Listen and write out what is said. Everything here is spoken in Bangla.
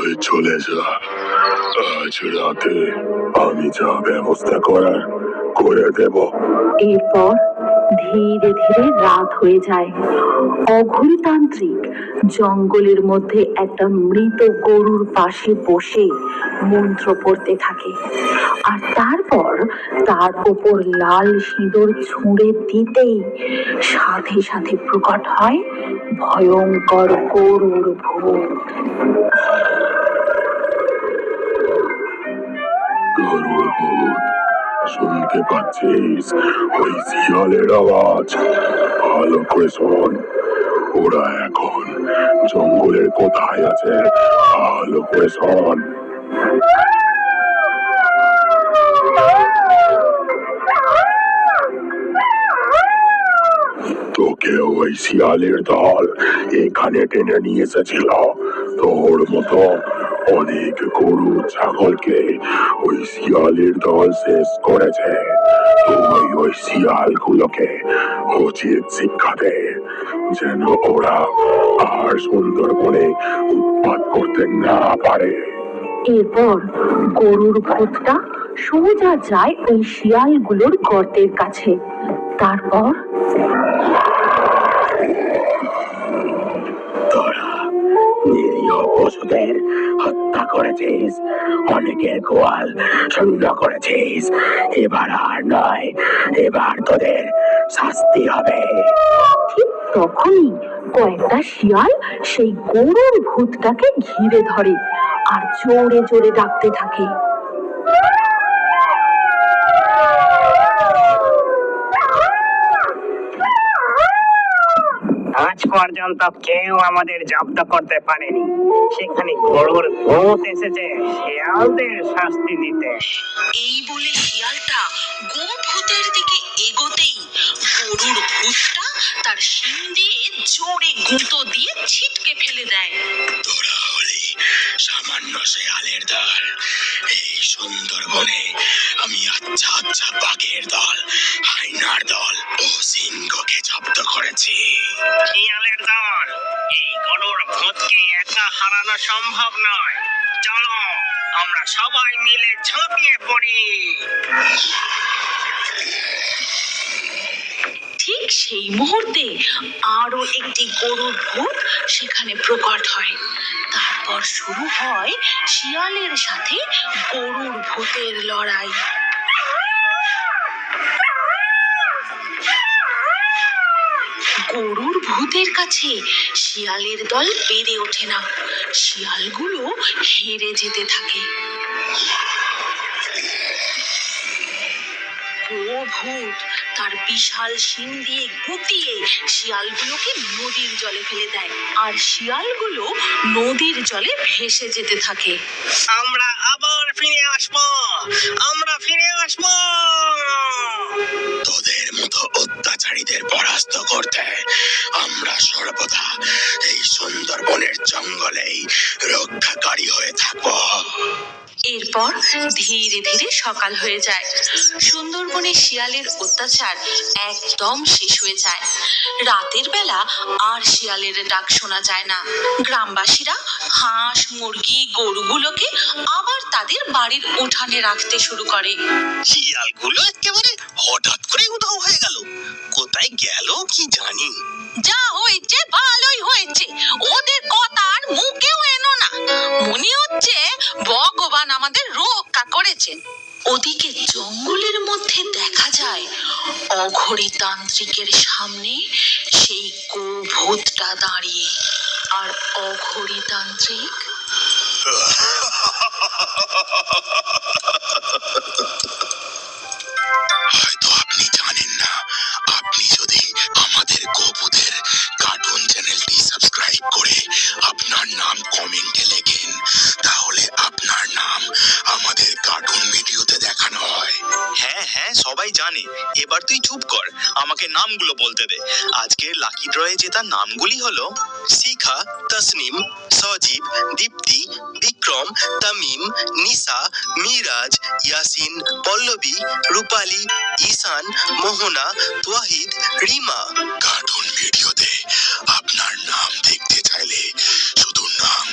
তুই চলে যা, আজ রাতে আমি যা ব্যবস্থা করার করে দেব। এরপর ধীরে ধীরে রাত হয়ে যায়। অঘোরতান্ত্রিক জঙ্গলের মধ্যে একটা মৃত গরুর পাশে বসে মন্ত্র পড়তে থাকে, আর তারপর তার উপর লাল সিঁদুর ছুঁড়ে দিতেই সাথে সাথে প্রকট হয় ভয়ঙ্কর গরুর ভূত। গরুর ভূত, শুনতে পাচ্ছিস ওই শিয়ালের আওয়াজ? ভালো করে শোন, ওরা এখন জঙ্গলের কোথায় আছে ভালো করে শোন। তোকে ওই শিয়ালের দল এখানে টেনে নিয়ে এসেছিল। তোর মতো অনেক গরু ছাগলকে ওই শিয়ালের দল শেষ করেছে। তুই ওই শিয়ালগুলোকে উচিত শিক্ষা দে, যেন ওরা আর সুন্দরবনে উৎপাত করতে না পারে। এরপর গরুর ভূতটা সোজা যায় ওই শিয়ালগুলোর গর্তের কাছে। তারপর তোরা নিরীহ পশুদের হত্যা করেছিস, অনেকের গোয়াল শূন্য করেছিস। এবার আর নয়, এবার তোদের শাস্তি হবে। ঠিক তখনই কয়েকটা শিয়াল সেই গরুর ভূতটাকে ঘিরে ধরে আর জোরে জোরে ডাকতে থাকে। আজ পর্যন্ত কেউ আমাদের জব্দ করতে পারেনি, সেখানে গরুর ভূত এসেছে শিয়ালদের শাস্তি দিতে। এই বলে শিয়ালটা গো ভূতের দিকে এগোতেই গরুর ভূতটা তার শিং দিয়ে জোরে গুঁতো দিয়ে ছিটকে ফেলে দেয়। তোরা হলি সামান্য শেয়ালের দল, এই সুন্দরবনে আমি আচ্ছা আচ্ছা বাঘের দল, হাইনার দল ও সিংহকে জব্দ করেছি। শিয়ালের দল, এই গরুর ভূতকে একা হারানো সম্ভব নয়। চলো আমরা সবাই মিলে ঝাঁপিয়ে পড়ি। ঠিক সেই মুহূর্তে আরো একটি গরুর ভূত সেখানে প্রকট হয়। তারপর শুরু হয় শিয়ালের সাথে গরুর ভূতের লড়াই। গরুর ভূতের কাছে শিয়ালের দল পেরে ওঠে না, শিয়ালগুলো হেরে যেতে থাকে। গো ভূত তার বিশাল শিং দিয়ে গুটিয়ে শিয়ালগুলোকে নদীর জলে ফেলে দেয়, আর শিয়ালগুলো নদীর জলে ভেসে যেতে থাকে। আমরা আবার ফিরে আসবো, আমরা ফিরে আসবো। তোদের মতো অত্যাচারীদের পরাস্ত করতে আমরা সর্বদা এই সুন্দরবনের জঙ্গলেই রক্ষাকারী হয়ে থাকবো। এরপর ধীরে ধীরে সকাল হয়ে যায়। সুন্দরবনে শিয়ালের অত্যাচার একদম শেষ হয়ে যায়। রাতের বেলা আর শিয়ালের ডাক শোনা যায় না। গ্রামবাসীরা হাঁস মুরগি গরুগুলোকে আবার তাদের বাড়ির উঠানে রাখতে শুরু করে। শিয়ালগুলো একেবারে হঠাৎ করে উধাও হয়ে গেল, কোথায় গেল কি জানি। যা হয়েছে ভালোই হয়েছে, ওদের কথা আর মুখেও এনো না। মনে হচ্ছে ভগবান আমাদের রক্ষা করেছেন। ওদিকে জঙ্গলের মধ্যে দেখা যায় অঘোরতান্ত্রিকের সামনে সেই গোভূতটা দাঁড়িয়ে, আর অঘোরতান্ত্রিক হয়তো আপনি জানেন না, আপনি যদি আমাদের গোপুদের কার্টুন চ্যানেলটি সাবস্ক্রাইব করে আপনার নাম কমেন্টে লেখেন, তাহলে আপনার নাম আমাদের কার্টুন ভিডিওতে দেখানো হয়। হ্যাঁ হ্যাঁ সবাই জানে, এবার তুই চুপ কর, আমাকে নামগুলো বলতে দে। আজকের লাকি ড্রয়ে জেতা নামগুলি হলো শিখা, তসনিম, সজীব, দীপ্তি, বিক্রম, তামিম, নিসা, মিরাজ, ইয়াসিন, পল্লবী, রূপালী, ঈশান, মোহনা, তোয়াহিদ, রিমা। কার্টুন ভিডিওতে আপনার নাম দেখতে চাইলে শুধু নাম